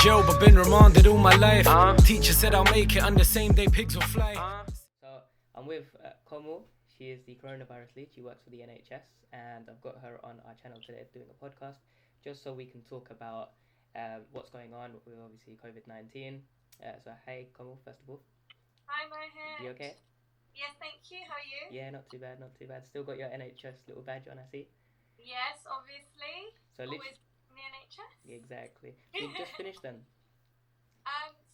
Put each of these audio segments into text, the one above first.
jail but been remanded all my life. Teacher said I'll make it on the same day pigs will fly. So I'm with Komal. She is the coronavirus lead. She works for the NHS, and I've got her on our channel today doing a podcast just so we can talk about what's going on with obviously COVID-19. So hi Komal, first of all. Hi Mohit. You okay? Yes, thank you. How are you? Yeah, not too bad, not too bad. Still got your NHS little badge on, I see. Yes, obviously. So always in the NHS. Exactly. So you just finished then?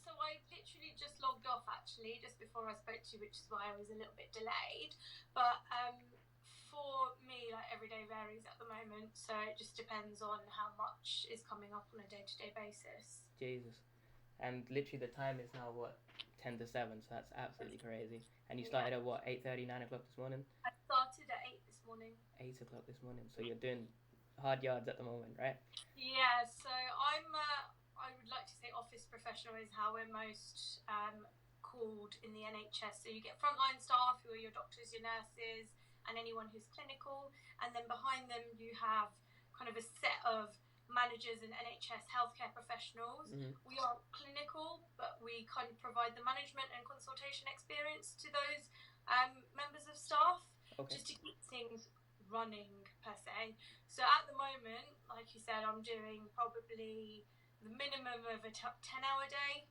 So I literally just logged off actually, just before I spoke to you, which is why I was a little bit delayed. But for me, like every day varies at the moment, so it just depends on how much is coming up on a day-to-day basis. Jesus. And literally the time is now what? 10 to 7, so that's absolutely crazy. And you started at what, 8:30, 9 o'clock this morning? I started at 8 this morning. 8 o'clock this morning. So you're doing hard yards at the moment, right? Yeah, so I would like to say office professional is how we're most called in the NHS. So you get frontline staff who are your doctors, your nurses, and anyone who's clinical. And then behind them you have kind of a set of managers and NHS healthcare professionals. Mm-hmm. We aren't clinical, but we kind of provide the management and consultation experience to those members of staff, just to keep things running per se. So at the moment, like you said, I'm doing probably the minimum of a 10-hour day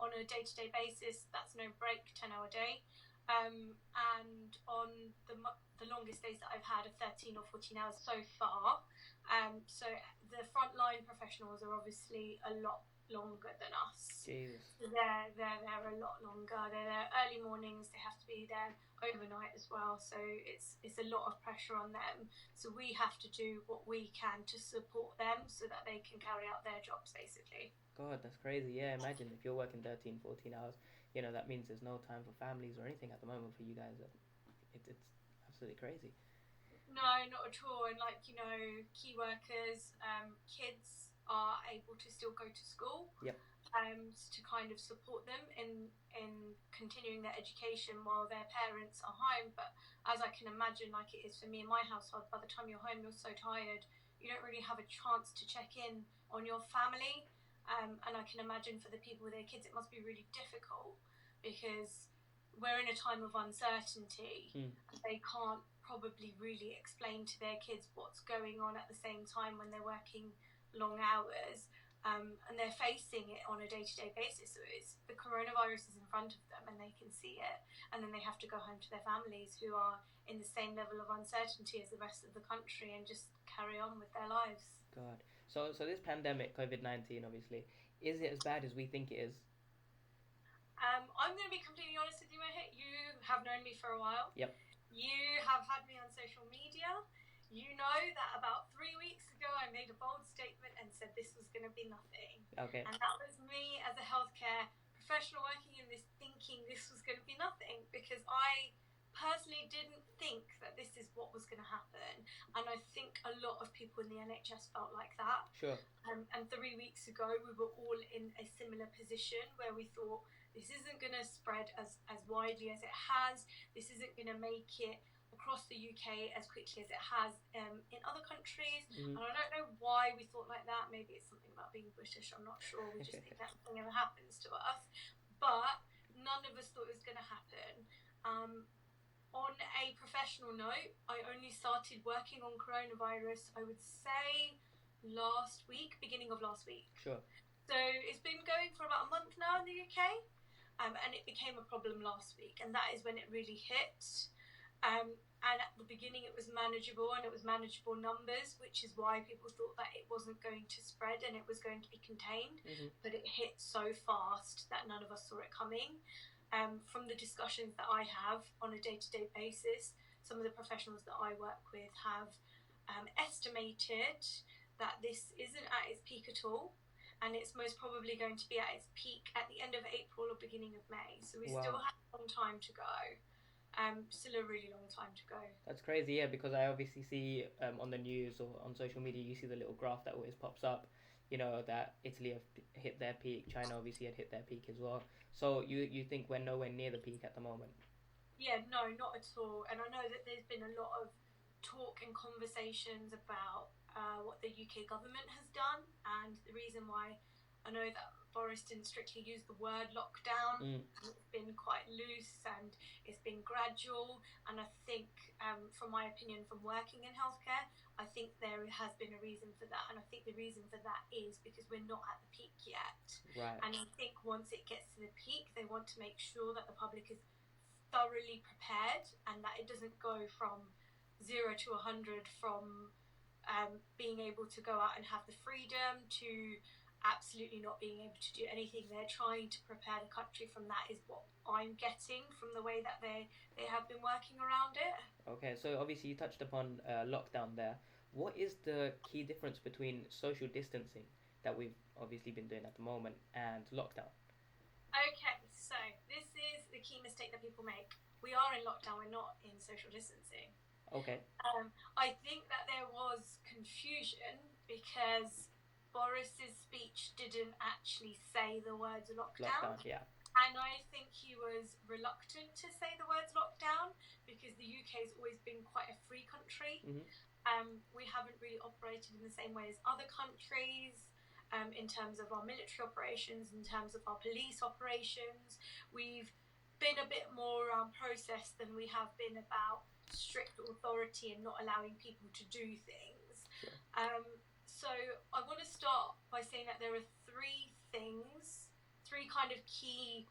on a day-to-day basis. That's no break, 10-hour day. And on the longest days that I've had are 13 or 14 hours so far. So the frontline professionals are obviously a lot longer than us. Jesus. They're a lot longer. They're there early mornings. They have to be there overnight as well. So it's a lot of pressure on them. So we have to do what we can to support them so that they can carry out their jobs, basically. God, that's crazy. Yeah, imagine if you're working 13, 14 hours, that means there's no time for families or anything at the moment for you guys. It's absolutely crazy. No, not at all. And key workers, kids are able to still go to school. Yep. To kind of support them in continuing their education while their parents are home. But as I can imagine, like it is for me in my household, by the time you're home, you're so tired, you don't really have a chance to check in on your family. And I can imagine for the people with their kids, it must be really difficult because we're in a time of uncertainty. They can't probably really explain to their kids what's going on at the same time when they're working long hours, and they're facing it on a day-to-day basis. So it's the coronavirus is in front of them and they can see it, and then they have to go home to their families who are in the same level of uncertainty as the rest of the country and just carry on with their lives. God. So this pandemic, COVID-19, obviously, is it as bad as we think it is? I'm going to be completely honest with you, Mohit. You have known me for a while. Yep. You have had me on social media. You know that about 3 weeks ago I made a bold statement and said this was going to be nothing. Okay. And that was me as a healthcare professional working in this thinking this was going to be nothing, because I personally didn't think that this is what was going to happen. And I think a lot of people in the NHS felt like that. Sure. And 3 weeks ago we were all in a similar position where we thought this isn't going to spread as widely as it has. This isn't going to make it across the UK as quickly as it has in other countries. Mm-hmm. And I don't know why we thought like that. Maybe it's something about being British, I'm not sure. We just think that nothing ever happens to us. But none of us thought it was going to happen. On a professional note, I only started working on coronavirus, I would say, beginning of last week. Sure. So it's been going for about a month now in the UK. And it became a problem last week, and that is when it really hit. And at the beginning it was manageable, and it was manageable numbers, which is why people thought that it wasn't going to spread and it was going to be contained. Mm-hmm. But it hit so fast that none of us saw it coming. From the discussions that I have on a day-to-day basis, some of the professionals that I work with have estimated that this isn't at its peak at all. And it's most probably going to be at its peak at the end of April or beginning of May. So we still have a long time to go. Still a really long time to go. That's crazy, yeah, because I obviously see on the news or on social media, you see the little graph that always pops up, that Italy have hit their peak, China obviously had hit their peak as well. So you think we're nowhere near the peak at the moment? Yeah, no, not at all. And I know that there's been a lot of talk and conversations about what the UK government has done, and the reason why I know that Boris didn't strictly use the word lockdown. It's been quite loose and it's been gradual. And I think, from my opinion, from working in healthcare, I think there has been a reason for that. And I think the reason for that is because we're not at the peak yet. Right. And I think once it gets to the peak, they want to make sure that the public is thoroughly prepared and that it doesn't go from 0 to 100 from being able to go out and have the freedom to absolutely not being able to do anything. They're trying to prepare the country from that, is what I'm getting from the way that they have been working around it. Okay, so obviously you touched upon lockdown there. What is the key difference between social distancing that we've obviously been doing at the moment and lockdown? Okay, so this is the key mistake that people make. We are in lockdown, we're not in social distancing. Okay. I think that there was confusion because Boris's speech didn't actually say the words lockdown. Yeah. And I think he was reluctant to say the words lockdown because the UK has always been quite a free country. We haven't really operated in the same way as other countries. In terms of our military operations, in terms of our police operations, we've been a bit more process than we have been about strict authority and not allowing people to do things. Sure. So I want to start by saying that there are three kind of key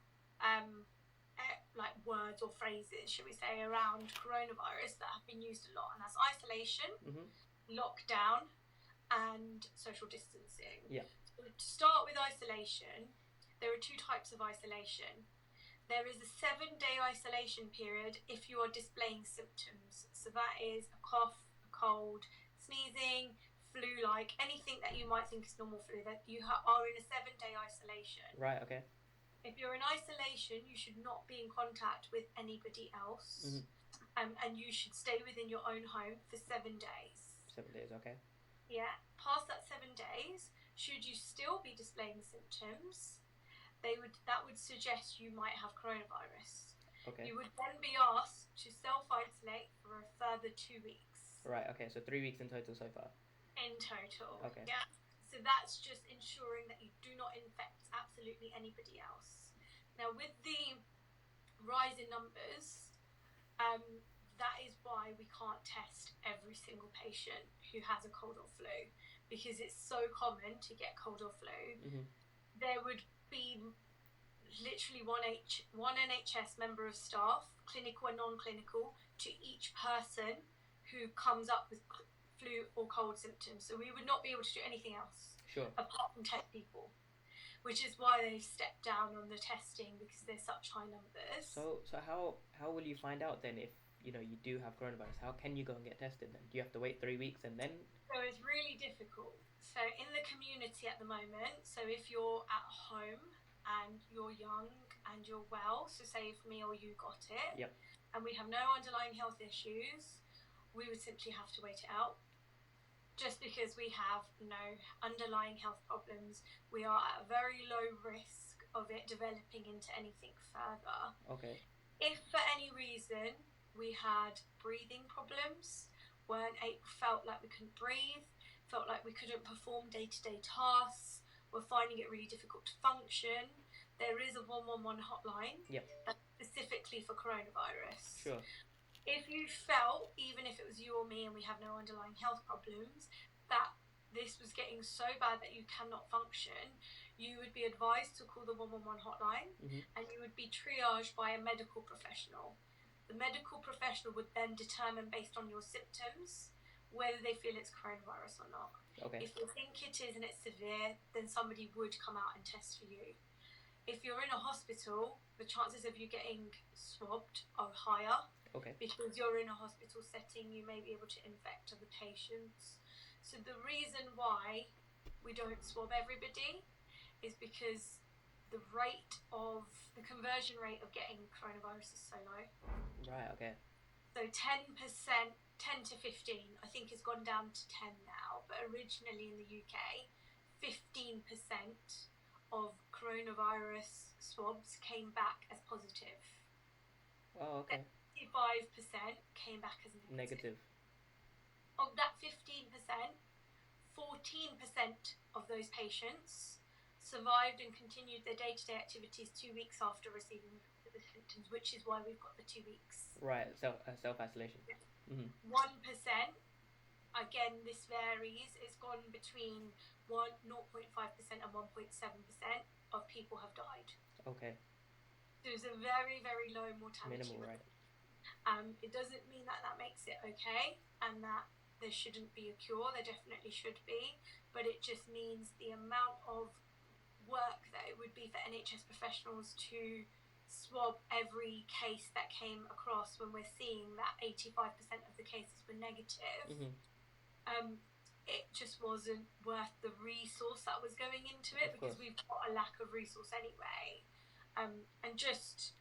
like words or phrases, should we say, around coronavirus that have been used a lot, and that's isolation, lockdown, and social distancing. Yeah. So to start with isolation, there are two types of isolation. There is a 7-day isolation period if you are displaying symptoms. So that is a cough, a cold, sneezing, flu-like, anything that you might think is normal flu, that you are in a 7-day isolation. Right, okay. If you're in isolation, you should not be in contact with anybody else. And you should stay within your own home for 7 days. 7 days, okay. Yeah. Past that 7 days, should you still be displaying symptoms, that would suggest you might have coronavirus. Okay. You would then be asked to self-isolate for a further 2 weeks. Right, okay, so 3 weeks in total so far. In total. Okay. Yeah. So that's just ensuring that you do not infect absolutely anybody else. Now, with the rise in numbers, that is why we can't test every single patient who has a cold or flu, because it's so common to get cold or flu. There would be literally one NHS member of staff, clinical and non-clinical, to each person who comes up with flu or cold symptoms. So we would not be able to do anything else apart from test people, which is why they've stepped down on the testing, because there's such high numbers. So how will you find out then if you do have coronavirus? How can you go and get tested then? Do you have to wait 3 weeks and then? So it's really difficult. So in the community at the moment, so if you're at home and you're young and you're well, so say if me or you got it, and we have no underlying health issues, we would simply have to wait it out. Just because we have no underlying health problems, we are at a very low risk of it developing into anything further. Okay. If for any reason we had breathing problems, felt like we couldn't breathe, felt like we couldn't perform day-to-day tasks, we're finding it really difficult to function, there is a 111 hotline specifically for coronavirus. Sure. If you felt, even if it was you or me and we have no underlying health problems, that this was getting so bad that you cannot function, you would be advised to call the 111 hotline, and you would be triaged by a medical professional. The medical professional would then determine, based on your symptoms, whether they feel it's coronavirus or not. Okay. If they think it is and it's severe, then somebody would come out and test for you. If you're in a hospital, the chances of you getting swabbed are higher. Okay. Because you're in a hospital setting, you may be able to infect other patients. So the reason why we don't swab everybody is because the conversion rate of getting coronavirus is so low. Right, okay. So 10%, 10 to 15, I think it's gone down to 10 now, but originally in the UK, 15% of coronavirus swabs came back as positive. Oh, okay. 55% came back as negative. Of that 15%, 14% of those patients survived and continued their day-to-day activities 2 weeks after receiving the symptoms, which is why we've got the 2 weeks. Right, self-isolation. Mm-hmm. 1%, again, this varies. It's gone between 0.5% and 1.7% of people have died. Okay. So it's a very, very low mortality Minimal, rate. right? It doesn't mean that that makes it okay and that there shouldn't be a cure. There definitely should be, but it just means the amount of work that it would be for NHS professionals to swab every case that came across when we're seeing that 85% of the cases were negative. Mm-hmm. It just wasn't worth the resource that was going into it, because we've got a lack of resource anyway. And just,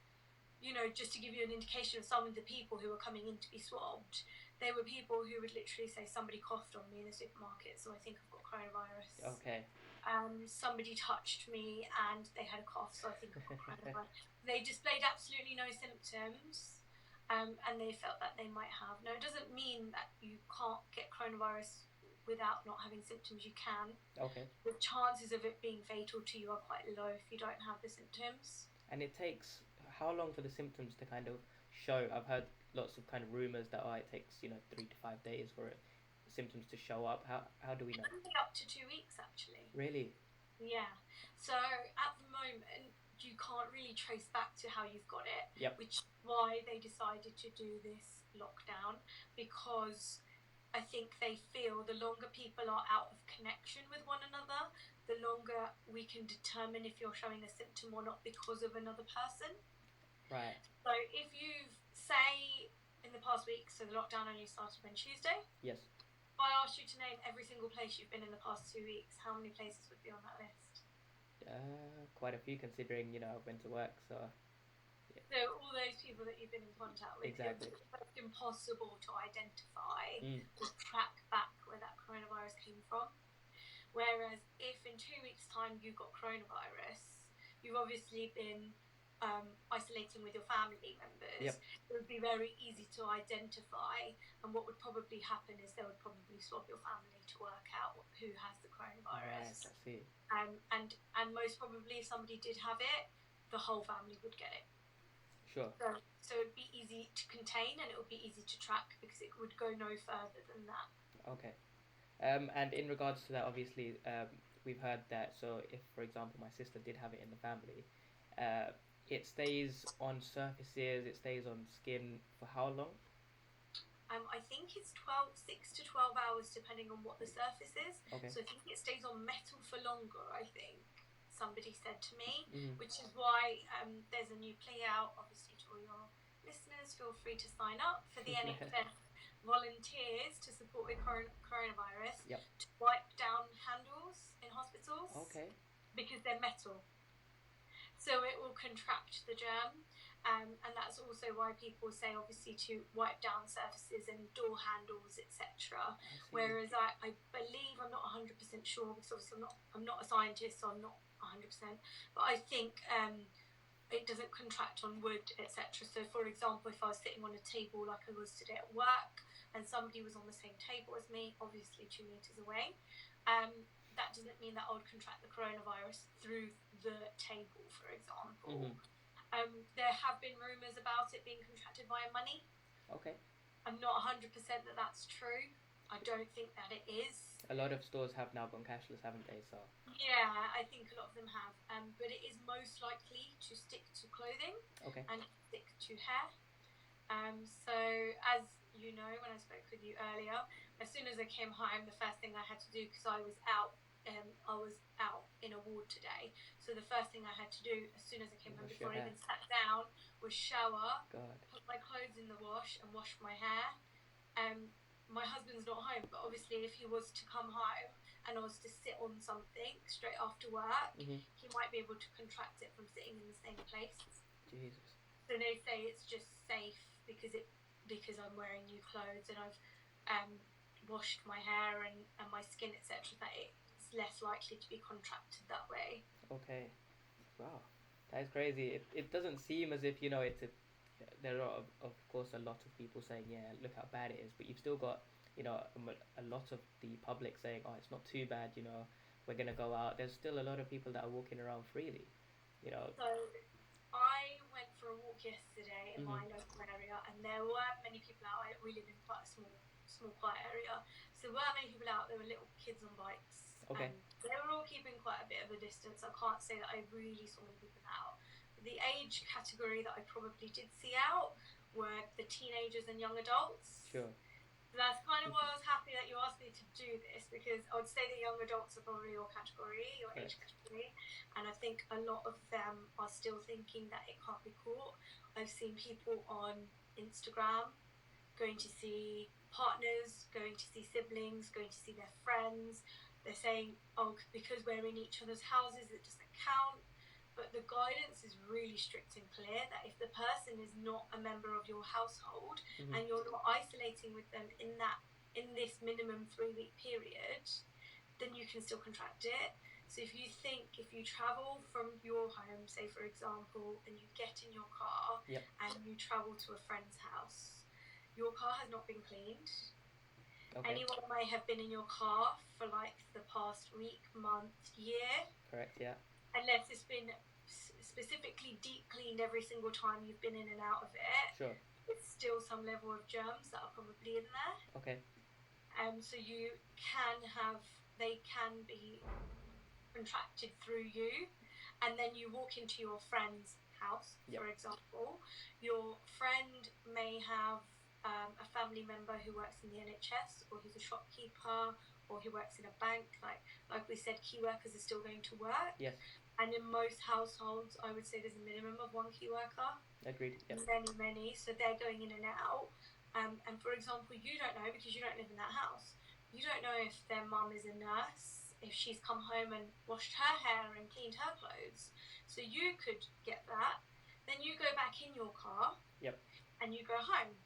just to give you an indication of some of the people who were coming in to be swabbed, they were people who would literally say, somebody coughed on me in the supermarket, so I think I've got coronavirus. Okay. Somebody touched me and they had a cough, so I think I've got coronavirus. They displayed absolutely no symptoms, and they felt that they might have. Now, it doesn't mean that you can't get coronavirus without not having symptoms. You can. Okay. The chances of it being fatal to you are quite low if you don't have the symptoms. And it takes how long for the symptoms to kind of show? I've heard lots of kind of rumours that it takes 3 to 5 days for symptoms to show up. How do we know? Up to 2 weeks, actually. Really? Yeah. So at the moment, you can't really trace back to how you've got it. Yep. Which is why they decided to do this lockdown, because I think they feel the longer people are out of connection with one another, the longer we can determine if you're showing a symptom or not because of another person. Right. So if you've, say, in the past week, so the lockdown only started on Tuesday. Yes. If I asked you to name every single place you've been in the past 2 weeks, how many places would be on that list? Quite a few, considering I went to work, so. Yeah. So all those people that you've been in contact with, exactly. It's impossible to identify or track back where that coronavirus came from. Whereas if in 2 weeks' time you got coronavirus, you've obviously been isolating with your family members. Yep. It would be very easy to identify, and what would probably happen is they would probably swab your family to work out who has the coronavirus. Right, I see. And most probably, if somebody did have it, the whole family would get it. Sure. So it'd be easy to contain, and it would be easy to track, because it would go no further than that. Okay. And in regards to that, obviously, we've heard that, so if, for example, my sister did have it in the family, it stays on surfaces, it stays on skin for how long? I think it's 6 to 12 hours, depending on what the surface is. Okay. So I think it stays on metal for longer, I think somebody said to me, Mm-hmm. which is why there's a new plea out, obviously, to all your listeners. Feel free to sign up for the NHS volunteers to support with coronavirus. Yep. To wipe down handles in hospitals. Okay. Because they're metal. So it will contract the germ, and that's also why people say, obviously, to wipe down surfaces and door handles, etc. Whereas I believe, I'm not 100% sure, because obviously I'm not a scientist, so I'm not 100%, but I think it doesn't contract on wood, etc. So, for example, if I was sitting on a table like I was today at work, and somebody was on the same table as me, obviously 2 meters away, that doesn't mean that I would contract the coronavirus through the table, for example. Mm-hmm. There have been rumours about it being contracted via money. Okay. I'm not 100% that that's true. I don't think that it is. A lot of stores have now gone cashless, haven't they? So. Yeah, I think a lot of them have. But it is most likely to stick to clothing. Okay. And stick to hair. So, as you know, when I spoke with you earlier, as soon as I came home, the first thing I had to do, because I was out in a ward today, so the first thing I had to do as soon as I came home, before I even sat down, was shower, put my clothes in the wash, and wash my hair. My husband's not home, but obviously if he was to come home and I was to sit on something straight after work, Mm-hmm. he might be able to contract it from sitting in the same place. Jesus. So they say it's just safe because I'm wearing new clothes and I've washed my hair and my skin, etc., that it's less likely to be contracted that way. Okay. Wow. That is crazy. It doesn't seem as if, there are, of course, a lot of people saying, yeah, look how bad it is, but you've still got, a lot of the public saying, oh, it's not too bad, we're gonna go out, there's still a lot of people that are walking around freely, you know. So I went for a walk yesterday in Mhm. my local area, and there weren't many people out. We live in quite a small, quiet area, so there weren't many people out. There were little kids on bikes, Okay. and they were all keeping quite a bit of a distance. I can't say that I really saw many people out. The age category that I probably did see out were the teenagers and young adults. Sure. So that's kind of why I was happy that you asked me to do this, because I would say the young adults are probably your category, your age category, and I think a lot of them are still thinking that it can't be caught. I've seen people on Instagram going to see partners, going to see siblings, going to see their friends. They're saying, oh, because we're in each other's houses, it doesn't count. But the guidance is really strict and clear that if the person is not a member of your household, Mhm. and you're not isolating with them in this minimum 3-week period, then you can still contract it. So if you travel from your home, say for example, and you get in your car, Yep. and you travel to a friend's house, your car has not been cleaned. Okay. Anyone may have been in your car for like the past week, month, year. Correct. Yeah. Unless it's been specifically deep cleaned every single time you've been in and out of it. Sure. It's still some level of germs that are probably in there. Okay. So they can be contracted through you, and then you walk into your friend's house, Yep. for example. Your friend may have a family member who works in the NHS, or who's a shopkeeper, or who works in a bank. Like we said, key workers are still going to work. Yes. And in most households, I would say there's a minimum of one key worker. Agreed. Yep. Many. So they're going in and out. And for example, you don't know, because you don't live in that house. You don't know if their mum is a nurse, if she's come home and washed her hair and cleaned her clothes. So you could get that. Then you go back in your car. Yep. And you go home.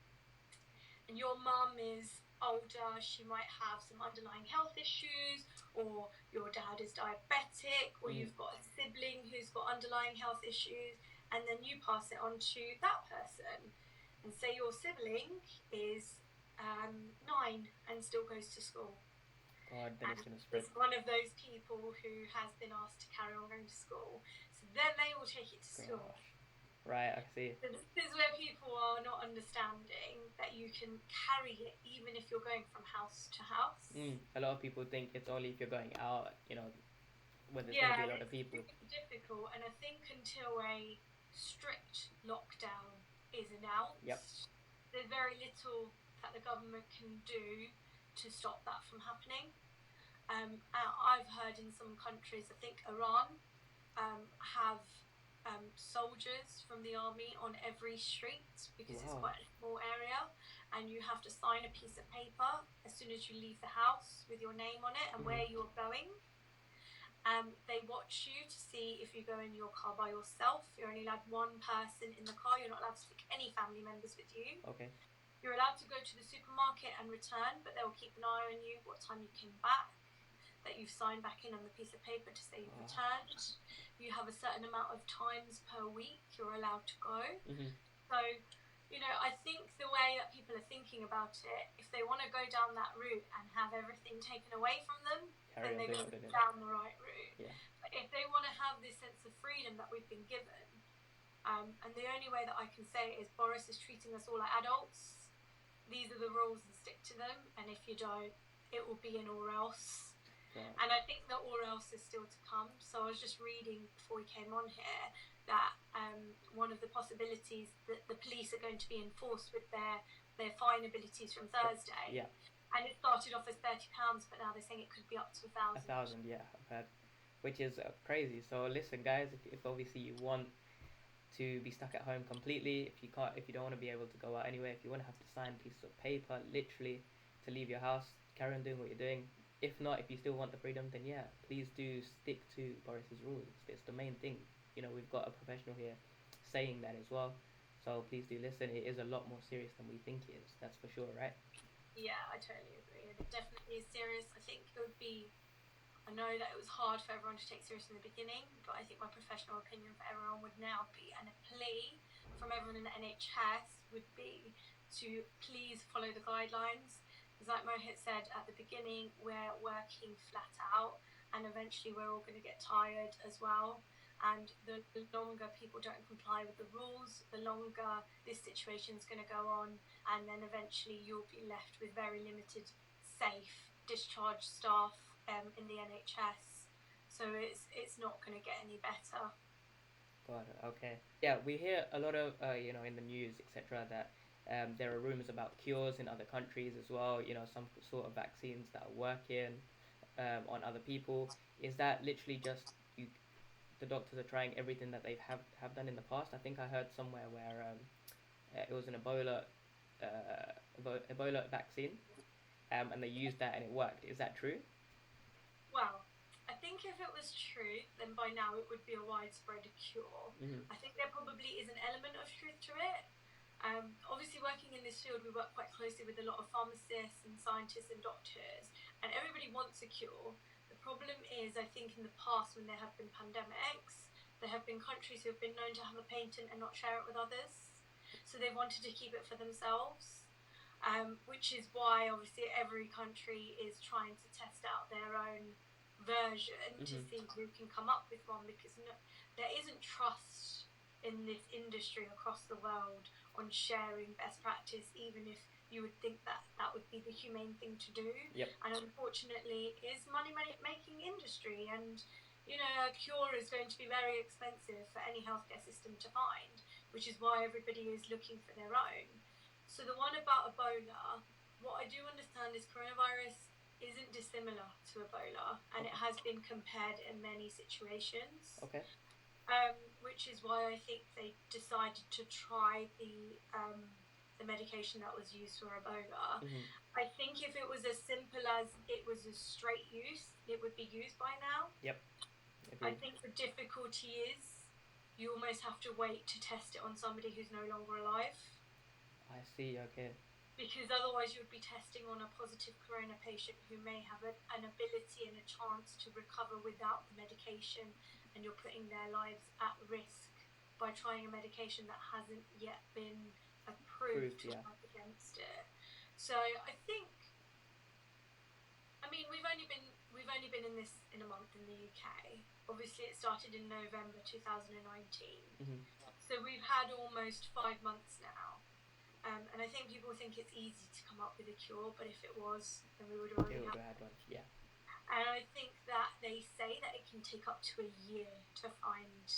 And your mum is older, she might have some underlying health issues, or your dad is diabetic, or you've got a sibling who's got underlying health issues, and then you pass it on to that person. And say your sibling is 9 and still goes to school. God, then it's gonna spread. It's one of those people who has been asked to carry on going to school. So then they will take it to school. Right, I see. So this is where people are not understanding that you can carry it even if you're going from house to house. A lot of people think it's only if you're going out, you know, when there's going to be a lot of people. It's difficult, and I think until a strict lockdown is announced, there's very little that the government can do to stop that from happening. I've heard in some countries, I think Iran, have soldiers from the army on every street, because it's quite a small area, and you have to sign a piece of paper as soon as you leave the house with your name on it and where you're going. They watch you to see if you go in your car by yourself. You're only allowed one person in the car. You're not allowed to take any family members with you. Okay. You're allowed to go to the supermarket and return, but they'll keep an eye on you, what time you came back, that you've signed back in on the piece of paper to say you've returned. You have a certain amount of times per week you're allowed to go. So, you know, I think the way that people are thinking about it, if they want to go down that route and have everything taken away from them, then they're going down the right route. Yeah. But if they want to have this sense of freedom that we've been given, and the only way that I can say it is Boris is treating us all like adults. These are the rules, and stick to them. And if you don't, it will be an or else. And I think the or else is still to come. So I was just reading before we came on here that one of the possibilities that the police are going to be enforced with their fine abilities from Thursday. Yeah. And it started off as £30, but now they're saying it could be up to 1,000. 1,000, yeah, I've heard, which is crazy. So listen, guys, if obviously you want to be stuck at home completely, if you don't want to be able to go out anywhere, if you want to have to sign pieces of paper, literally, to leave your house, carry on doing what you're doing. If not, if you still want the freedom, then yeah, please do stick to Boris's rules. It's the main thing. You know, we've got a professional here saying that as well. So please do listen. It is a lot more serious than we think it is. That's for sure, right? Yeah, I totally agree. It definitely is serious. I think it would be... I know that it was hard for everyone to take serious in the beginning, but I think my professional opinion for everyone would now be, and a plea from everyone in the NHS would be to please follow the guidelines. Because like Mohit said at the beginning, we're working flat out, and eventually we're all going to get tired as well. And the longer people don't comply with the rules, the longer this situation is going to go on, and then eventually you'll be left with very limited safe discharge staff in the NHS. So it's not going to get any better. Got it. Okay. Yeah, we hear a lot of in the news, etc., that there are rumors about cures in other countries as well. Some sort of vaccines that are working on other people. Is that literally just you? The doctors are trying everything that have done in the past. I think I heard somewhere where it was an Ebola vaccine, and they used that and it worked. Is that true? Well, I think if it was true, then by now it would be a widespread cure. Mm-hmm. I think there probably is an element of truth to it. Obviously, working in this field, we work quite closely with a lot of pharmacists and scientists and doctors, and everybody wants a cure. The problem is, I think in the past, when there have been pandemics, there have been countries who have been known to have a patent and not share it with others. So they wanted to keep it for themselves, which is why, obviously, every country is trying to test out their own version to see who can come up with one, because there isn't trust in this industry across the world on sharing best practice, even if you would think that that would be the humane thing to do. Yep. And unfortunately, it is money making industry, and a cure is going to be very expensive for any healthcare system to find, which is why everybody is looking for their own. So the one about Ebola, what I do understand is coronavirus isn't dissimilar to Ebola, and it has been compared in many situations. Okay. Which is why I think they decided to try the medication that was used for Ebola. Mm-hmm. I think if it was as simple as it was a straight use, it would be used by now. Yep. Agreed. I think the difficulty is you almost have to wait to test it on somebody who's no longer alive. I see. Okay. Because otherwise you would be testing on a positive corona patient who may have an ability and a chance to recover without the medication, and you're putting their lives at risk by trying a medication that hasn't yet been approved to work against it. So I think, we've only been in this in a month in the UK. Obviously it started in November 2019. Mm-hmm. So we've had almost 5 months now. And I think people think it's easy to come up with a cure, but if it was, then we would already have had one. Yeah. And I think that they say that it can take up to a year to find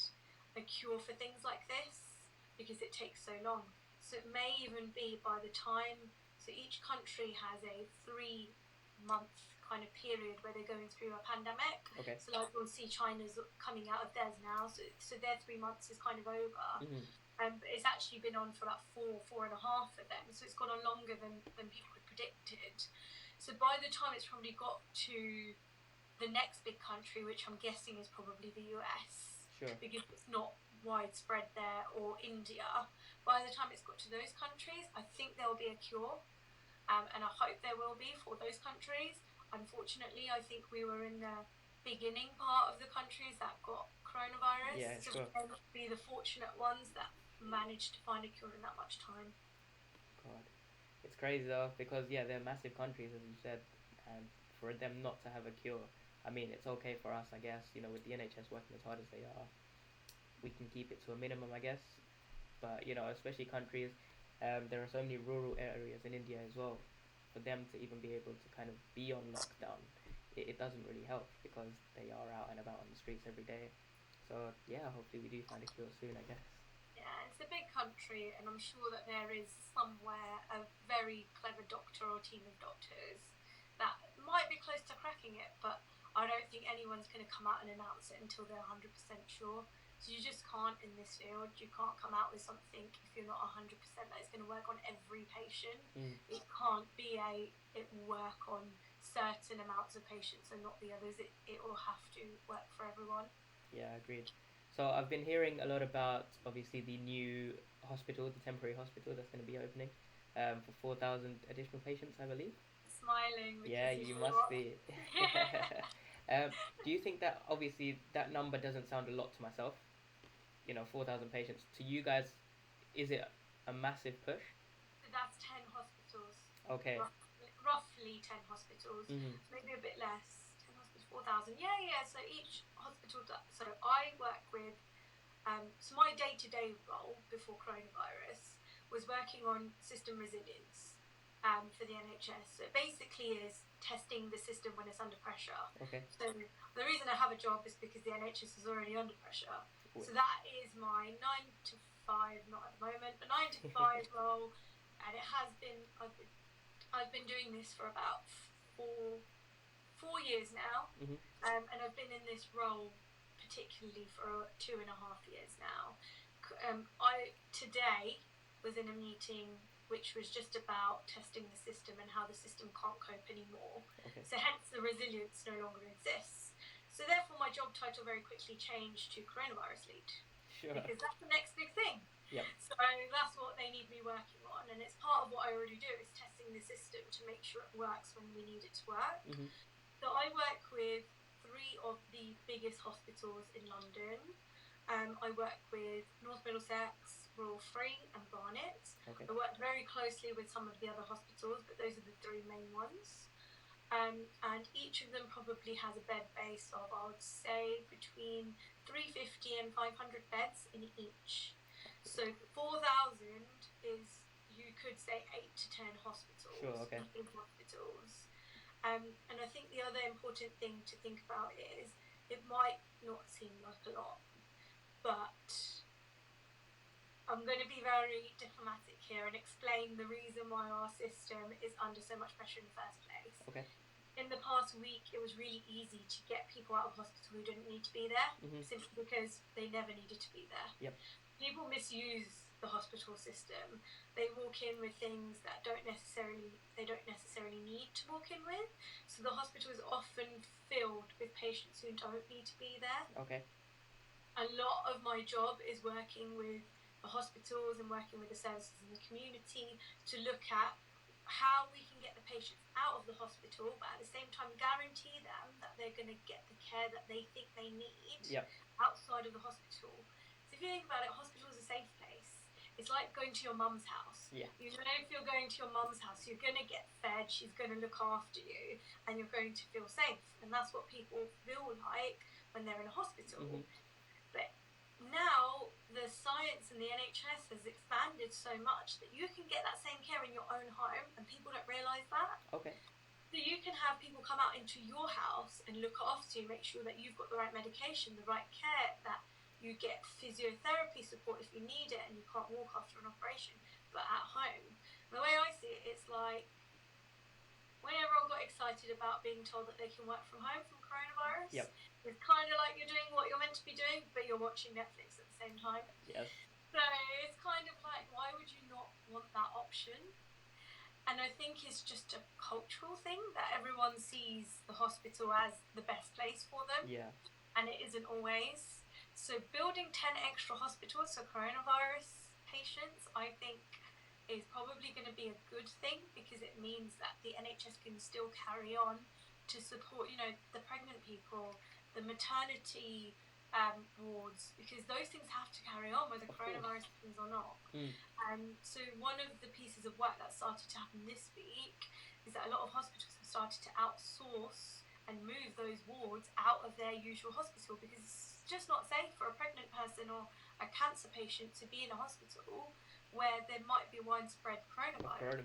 a cure for things like this, because it takes so long. So it may even be by the time, so each country has a 3-month kind of period where they're going through a pandemic. Okay. So like we'll see China's coming out of theirs now, so their 3 months is kind of over. Mm-hmm. But it's actually been on for about 4.5 for them, so it's gone on longer than people had predicted. So by the time it's probably got to the next big country, which I'm guessing is probably the US, sure, because it's not widespread there, or India, by the time it's got to those countries, I think there will be a cure, and I hope there will be for those countries. Unfortunately, I think we were in the beginning part of the countries that got coronavirus, yeah, so sure. we will be the fortunate ones that managed to find a cure in that much time. God, it's crazy though, because they're massive countries, as you said, and for them not to have a cure, it's okay for us, I guess. With the NHS working as hard as they are, we can keep it to a minimum, I guess. But especially countries, there are so many rural areas in India as well. For them to even be able to kind of be on lockdown, it doesn't really help, because they are out and about on the streets every day. So hopefully we do find a cure soon, I guess. Yeah, it's a big country, and I'm sure that there is somewhere a very clever doctor or team of doctors that might be close to cracking it, but I don't think anyone's going to come out and announce it until they're 100% sure. So you just can't, in this field, you can't come out with something if you're not 100% that it's going to work on every patient. It can't be it will work on certain amounts of patients and not the others. It will have to work for everyone. Yeah, agreed. So I've been hearing a lot about, obviously, the new hospital, the temporary hospital that's going to be opening for 4,000 additional patients, I believe. Smiling. Yeah, you must be. Do you think that, obviously, that number doesn't sound a lot to myself? 4,000 patients. To you guys, is it a massive push? So that's 10 hospitals. Okay. Roughly 10 hospitals. Mm-hmm. Maybe a bit less. 10 hospitals. 4,000. Yeah. So each hospital, so I work with, so my day-to-day role before coronavirus was working on system resilience for the NHS. So it basically is testing the system when it's under pressure. Okay. So the reason I have a job is because the NHS is already under pressure. So that is my 9 to 5, not at the moment, but 9 to 5 role, and it has been. I've been doing this for about four years now, and I've been in this role particularly for 2.5 years now. I today was in a meeting which was just about testing the system and how the system can't cope anymore. Okay. So hence the resilience no longer exists. So therefore my job title very quickly changed to coronavirus lead. Sure. Because that's the next big thing. Yep. So that's what they need me working on, and it's part of what I already do is testing the system to make sure it works when we need it to work. So I work with 3 of the biggest hospitals in London. I work with North Middlesex, Royal Free and Barnet. Okay. I work very closely with some of the other hospitals, but those are the 3 main ones. And each of them probably has a bed base of, I would say, between 350 and 500 beds in each. So 4,000 is, you could say, 8 to 10 hospitals. Sure, okay. Big hospitals. And I think the other important thing to think about is, it might not seem like a lot, but I'm going to be very diplomatic here and explain the reason why our system is under so much pressure in the first place. Okay. In the past week, it was really easy to get people out of hospital who didn't need to be there, simply because they never needed to be there. Yep. People misuse the hospital system. They walk in with things that they don't necessarily need to walk in with. So the hospital is often filled with patients who don't need to be there. Okay. A lot of my job is working with the hospitals and working with the services in the community to look at how we can get the patients out of the hospital, but at the same time guarantee them that they're going to get the care that they think they need outside of the hospital. So if you think about it, hospital is a safe place. It's like going to your mum's house. Yeah. You know, if you're going to your mum's house, you're going to get fed, she's going to look after you, and you're going to feel safe. And that's what people feel like when they're in a hospital. But now the science in the NHS has expanded so much that you can get that same care in your own home, and people don't realise that. Okay. So you can have people come out into your house and look after you, make sure that you've got the right medication, the right care, that you get physiotherapy support if you need it and you can't walk after an operation, but at home. And the way I see it, it's like when everyone got excited about being told that they can work from home from coronavirus, it's kind of like you're doing what you're meant to be doing, but you're watching Netflix at the same time. Yes. So it's kind of like, why would you not want that option? And I think it's just a cultural thing that everyone sees the hospital as the best place for them. Yeah. And it isn't always. So building 10 extra hospitals for coronavirus patients, I think, is probably going to be a good thing, because it means that the NHS can still carry on to support, you know, the pregnant people, the maternity wards, because those things have to carry on whether coronavirus happens or not. So one of the pieces of work that started to happen this week is that a lot of hospitals have started to outsource and move those wards out of their usual hospital, because it's just not safe for a pregnant person or a cancer patient to be in a hospital where there might be widespread coronavirus.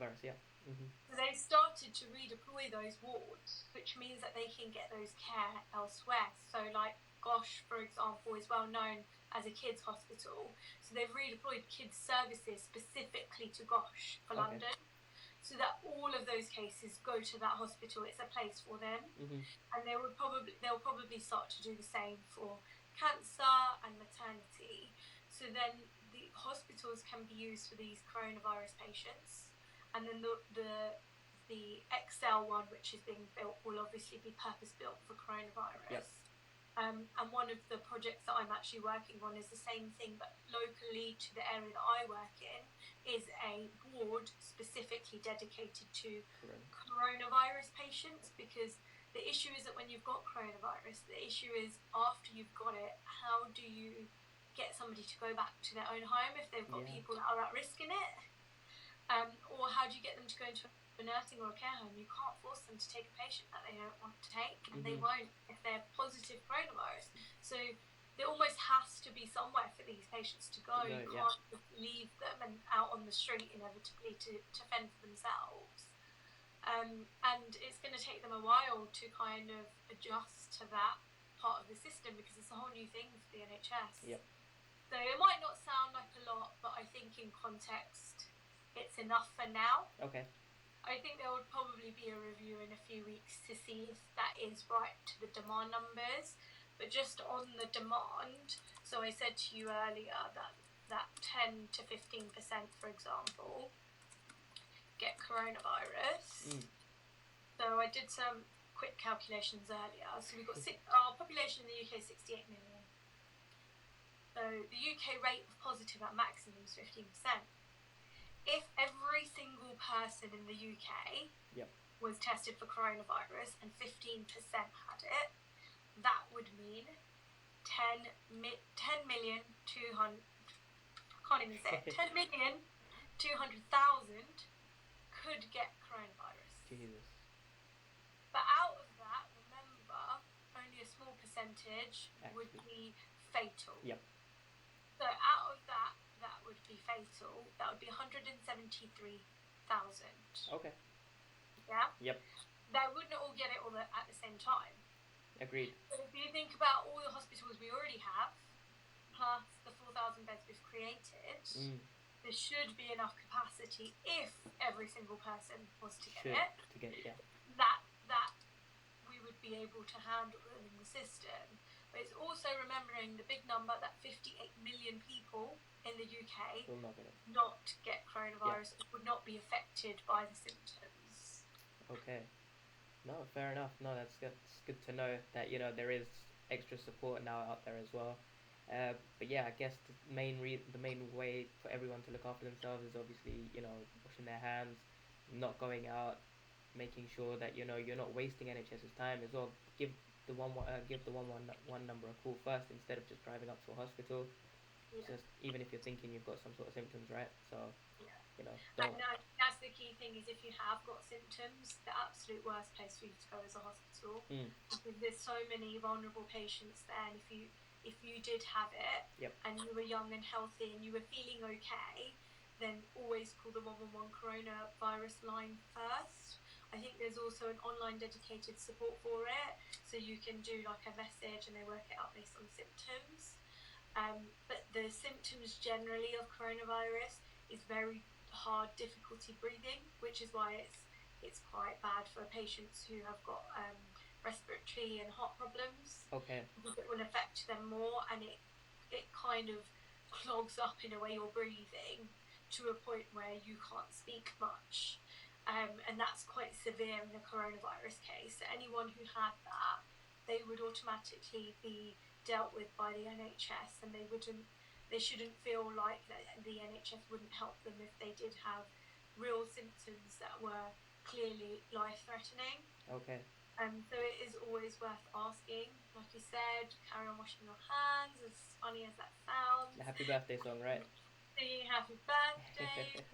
So they've started to redeploy those wards, which means that they can get those care elsewhere. So like Gosh, for example, is well known as a kids hospital. So they've redeployed kids services specifically to Gosh for London, so that all of those cases go to that hospital. It's a place for them. And they'll probably start to do the same for cancer and maternity. So then the hospitals can be used for these coronavirus patients, and then the XL one, which is being built, will obviously be purpose built for coronavirus. And one of the projects that I'm actually working on is the same thing, but locally to the area that I work in, is a ward specifically dedicated to coronavirus patients, because the issue isn't when you've got coronavirus, the issue is after you've got it, how do you get somebody to go back to their own home if they've got people that are at risk in it? Or how do you get them to go into a nursing or a care home, you can't force them to take a patient that they don't want to take, and they Mhm. won't if they're positive coronavirus. So there almost has to be somewhere for these patients to go. You Yeah. can't just leave them and out on the street inevitably to fend for themselves. And it's going to take them a while to kind of adjust to that part of the system, because it's a whole new thing for the NHS. Yep. So it might not sound like a lot, but I think in context, it's enough for now. Okay. I think there would probably be a review in a few weeks to see if that is right to the demand numbers. But just on the demand, so I said to you earlier that 10 to 15%, for example, get coronavirus. So I did some quick calculations earlier. So we've got our population in the UK is 68 million. So the UK rate of positive at maximum is 15%. If every single person in the UK was tested for coronavirus and 15% had it, that would mean 10 million 200, I can't even say it, 10 million 200,000 could get coronavirus. Jesus. But out of that, remember, only a small percentage would be fatal. Yep. So out of that would be fatal. That would be 173,000. Okay. Yeah? Yep. They wouldn't all get it all at the same time. Agreed. So if you think about all the hospitals we already have, plus the 4,000 beds we've created, there should be enough capacity if every single person was to get it. That we would be able to handle it in the system. But it's also remembering the big number that 58 million people in the UK will not get coronavirus, would not be affected by the symptoms. Okay. No, fair enough. No, that's good. It's good to know that, you know, there is extra support now out there as well. But yeah, I guess the main way for everyone to look after themselves is obviously, you know, washing their hands, not going out, making sure that, you know, you're not wasting NHS's time as well. Give the 111 number a call first instead of just driving up to a hospital. Yeah. Just even if you're thinking you've got some sort of symptoms, right? So, you know, don't. And that's the key thing, is if you have got symptoms, the absolute worst place for you to go is a hospital. Because there's so many vulnerable patients there, and if you did have it and you were young and healthy and you were feeling okay, then always call the 111 coronavirus line first. I think there's also an online dedicated support for it, so you can do like a message and they work it out based on symptoms. But the symptoms generally of coronavirus is very hard difficulty breathing, which is why it's quite bad for patients who have got respiratory and heart problems. Okay. Because it will affect them more, and it kind of clogs up in a way you're breathing to a point where you can't speak much. And that's quite severe in a coronavirus case. So anyone who had that, they would automatically be dealt with by the NHS, and they shouldn't feel like that the NHS wouldn't help them if they did have real symptoms that were clearly life-threatening. Okay. So it is always worth asking. Like you said, carry on washing your hands, as funny as that sounds. The happy birthday song, right? Singing happy birthday.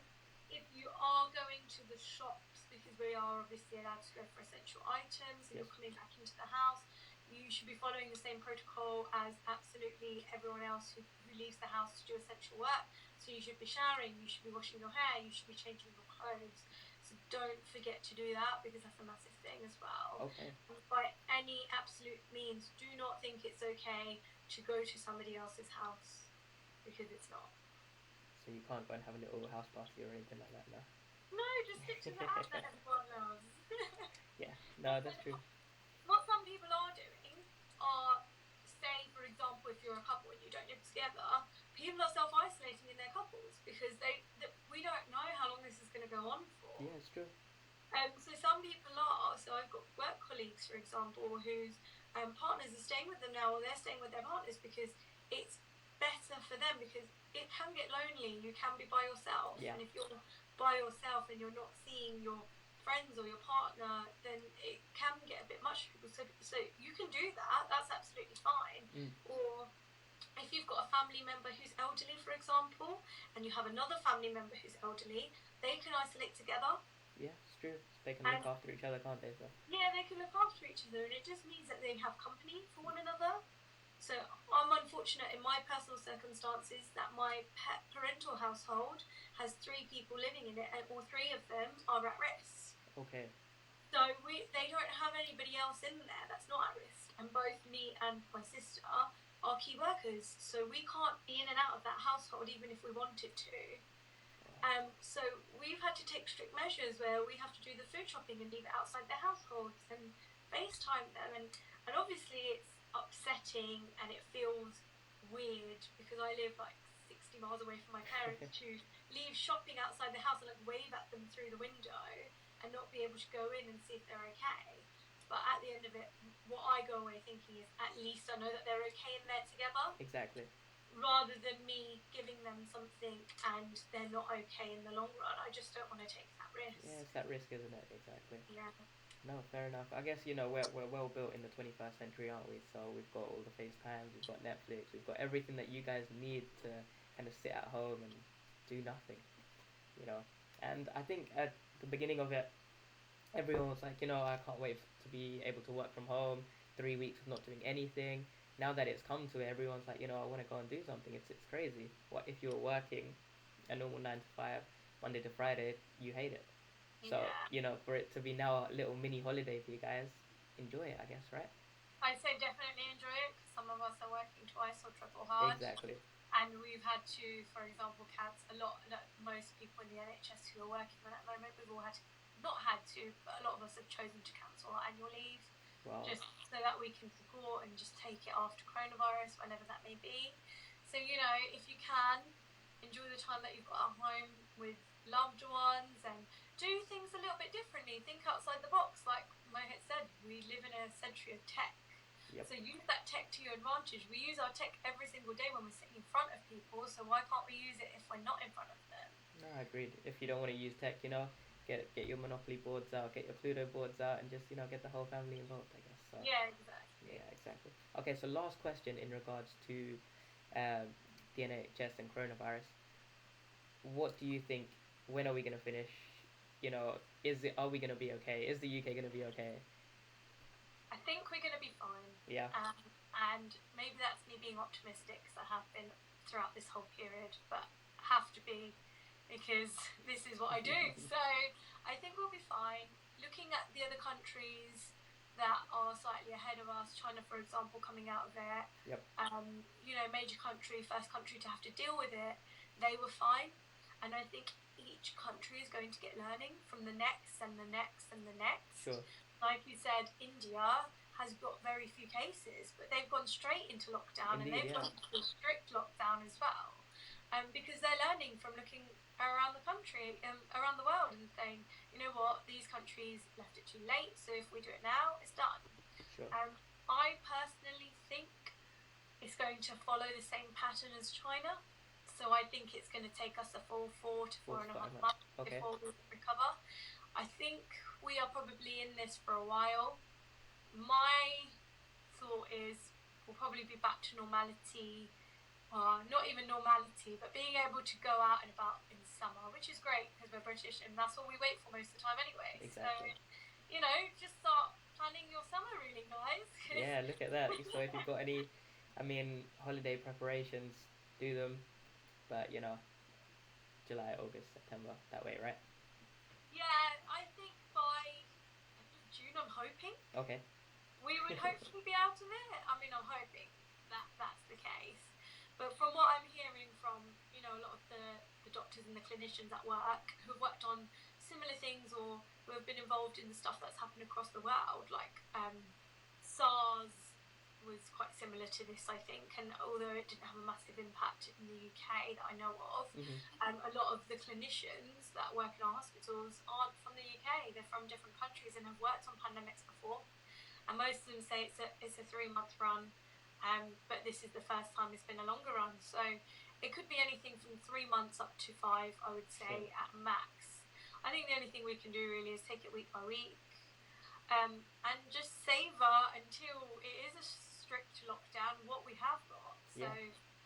If you are going to the shops, because we are obviously allowed to go for essential items, and you're coming back into the house, you should be following the same protocol as absolutely everyone else who leaves the house to do essential work. So you should be showering, you should be washing your hair, you should be changing your clothes. So don't forget to do that, because that's a massive thing as well. Okay. By any absolute means, do not think it's okay to go to somebody else's house, because it's not. So you can't go and have a little house party or anything like that, no? No, just stick to the house that everyone knows. Yeah, no, that's true. What some people are doing are, say, for example, if you're a couple and you don't live together, people are self-isolating in their couples, because we don't know how long this is going to go on for. Yeah, it's true. So some people are. So I've got work colleagues, for example, whose partners are staying with them now, or they're staying with their partners because it's better for them, because it can get lonely. You can be by yourself. Yeah. And if you're by yourself and you're not seeing your friends or your partner, then it can get a bit much for people. So you can do that. That's absolutely fine. Or if you've got a family member who's elderly, for example, and you have another family member who's elderly, they can isolate together. Yeah, it's true. They can And look after each other, can't they? So. yeah, they can look after each other, and it just means that they have company for one another. So I'm unfortunate in my personal circumstances that my parental household has 3 people living in it, and all 3 of them are at risk. Okay. So they don't have anybody else in there that's not at risk, and both me and my sister are key workers, so we can't be in and out of that household even if we wanted to. So we've had to take strict measures where we have to do the food shopping and leave it outside their households and FaceTime them, and obviously it's upsetting and it feels weird because I live like 60 miles away from my parents to leave shopping outside the house and like wave at them through the window and not be able to go in and see if they're okay. But at the end of it, what I go away thinking is at least I know that they're okay in there together. Exactly. Rather than me giving them something and they're not okay in the long run. I just don't want to take that risk. Yeah, it's that risk, isn't it? Exactly. Yeah. No, fair enough. I guess, we're well built in the 21st century, aren't we? So we've got all the FaceTimes, we've got Netflix, we've got everything that you guys need to kind of sit at home and do nothing, And I think at the beginning of it, everyone was like, I can't wait to be able to work from home, 3 weeks of not doing anything. Now that it's come to it, everyone's like, I want to go and do something. It's crazy. What if you're working a normal 9 to 5, Monday to Friday, you hate it. So, for it to be now a little mini holiday for you guys, enjoy it, I guess, right? I'd say definitely enjoy it because some of us are working twice or triple hard. Exactly. And we've had to, for example, most people in the NHS who are working at the moment, we've all not had to, but a lot of us have chosen to cancel our annual leave. Wow. Just so that we can support and just take it after coronavirus, whenever that may be. So, if you can, enjoy the time that you've got at home with loved ones and do things a little bit differently. Think outside the box. Like Mohit said, we live in a century of tech. Yep. So use that tech to your advantage. We use our tech every single day when we're sitting in front of people, so why can't we use it if we're not in front of them? No, I agreed. If you don't want to use tech, get your Monopoly boards out, get your Pluto boards out, and just, get the whole family involved, I guess. So. Yeah, exactly. Yeah, exactly. Okay, so last question in regards to the NHS and coronavirus. What do you think? When are we going to finish? Are we going to be okay? Is the UK going to be okay? I think we're going to be fine. Yeah. And maybe that's me being optimistic because I have been throughout this whole period, but have to be because this is what I do. So I think we'll be fine. Looking at the other countries that are slightly ahead of us, China, for example, coming out of there, yep. Major country, first country to have to deal with it, they were fine. And I think each country is going to get learning from the next and the next and the next. Sure. Like you said, India has got very few cases, but they've gone straight into lockdown. Indeed, and they've gone into a strict lockdown as well. Because they're learning from looking around the country, around the world, and saying, you know what, these countries left it too late, so if we do it now, it's done. Sure. I personally think it's going to follow the same pattern as China. So I think it's going to take us a full 4 to 4.5 months before we recover. I think we are probably in this for a while. My thought is we'll probably be back to normality. Not even normality, but being able to go out and about in summer, which is great because we're British and that's what we wait for most of the time anyway. Exactly. So, just start planning your summer really, guys. Yeah, look at that. So if you've got any, holiday preparations, do them. But, July, August, September, that way, right? Yeah, I think by June, I'm hoping. Okay. We would hopefully be out of it. I'm hoping that's the case. But from what I'm hearing from, a lot of the doctors and the clinicians at work who've worked on similar things or who have been involved in the stuff that's happened across the world, like SARS was quite similar to this, I think, and although it didn't have a massive impact in the UK that I know of, a lot of the clinicians that work in our hospitals aren't from the UK. They're from different countries and have worked on pandemics before, and most of them say it's a 3-month run, but this is the first time it's been a longer run, so it could be anything from 3 months up to 5, I would say, at max. I think the only thing we can do really is take it week by week, and just savour until it is a strict lockdown what we have got. So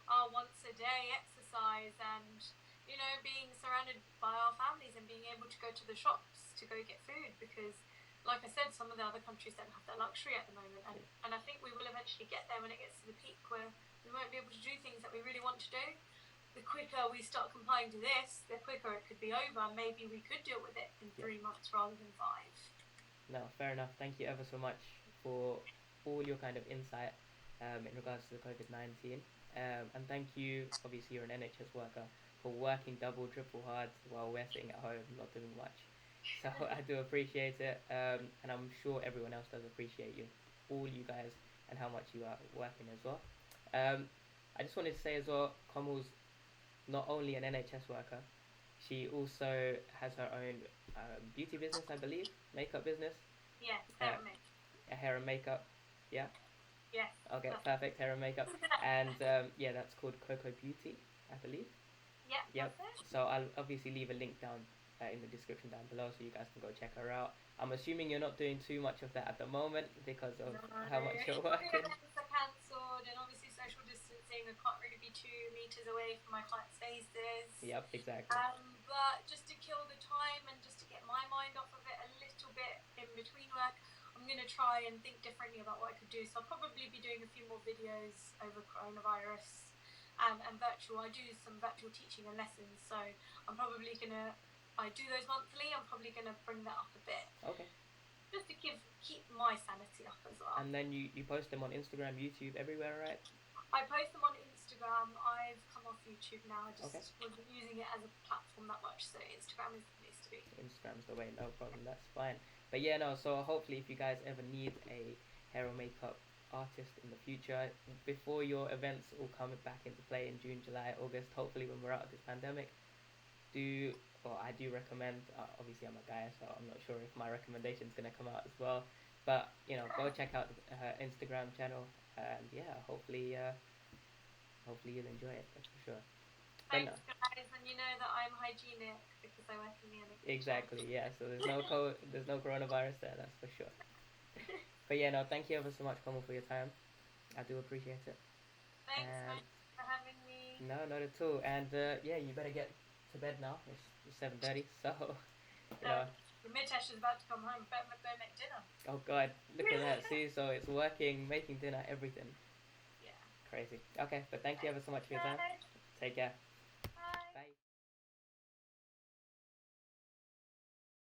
our once a day exercise and you know, being surrounded by our families and being able to go to the shops to go get food because, like I said, some of the other countries don't have that luxury at the moment. And I think we will eventually get there when it gets to the peak where we won't be able to do things that we really want to do. The quicker we start complying to this, the quicker it could be over. Maybe we could deal with it in 3 months rather than 5. No, fair enough. Thank you ever so much for all your kind of insight in regards to the COVID-19. And thank you, obviously you're an NHS worker, for working double, triple hard while we're sitting at home not doing much. So I do appreciate it, and I'm sure everyone else does appreciate you, all you guys, and how much you are working as well. I just wanted to say as well, Komal's not only an NHS worker, she also has her own beauty business, I believe, makeup business. Yeah, Hair and makeup. Yeah. Yeah. Okay, perfect. Hair and makeup, and yeah, that's called Coco Beauty, I believe. Yeah. Yep. So I'll obviously leave a link down in the description down below, so you guys can go check her out. I'm assuming you're not doing too much of that at the moment because of how much you're working. Events are cancelled, and obviously social distancing. I can't really be 2 meters away from my clients' faces. Yep, exactly. But just to kill the time and just to get my mind off of it a little bit in between work, I'm going to try and think differently about what I could do. So I'll probably be doing a few more videos over coronavirus and virtual. I do some virtual teaching and lessons, so I'm probably going to, I do those monthly, I'm probably going to bring that up a bit. Okay. Just to keep my sanity up as well. And then you post them on Instagram, YouTube, everywhere, right? I post them on Instagram. I've come off YouTube now. I just wasn't using it as a platform that much, so Instagram is the place to be. Instagram's the way, no problem, that's fine. But yeah, no, so hopefully if you guys ever need a hair or makeup artist in the future, before your events all come back into play in June, July, August, hopefully when we're out of this pandemic, I do recommend, obviously I'm a guy, so I'm not sure if my recommendation is going to come out as well, but, you know, go check out her Instagram channel, and yeah, hopefully you'll enjoy it, that's for sure. Thanks, guys, and you know that I'm hygienic because I work in the NHS. Exactly, yeah, so there's no coronavirus there, that's for sure. But yeah, no, thank you ever so much, Komal, for your time. I do appreciate it. Thanks for having me. No, not at all. And yeah, you better get to bed now. It's 7:30, so you know. Mitesh is about to come home. Better go make dinner. Oh God, look at that. See, so it's working, making dinner, everything. Yeah. Crazy. Okay, but thank you ever so much for your time. Take care.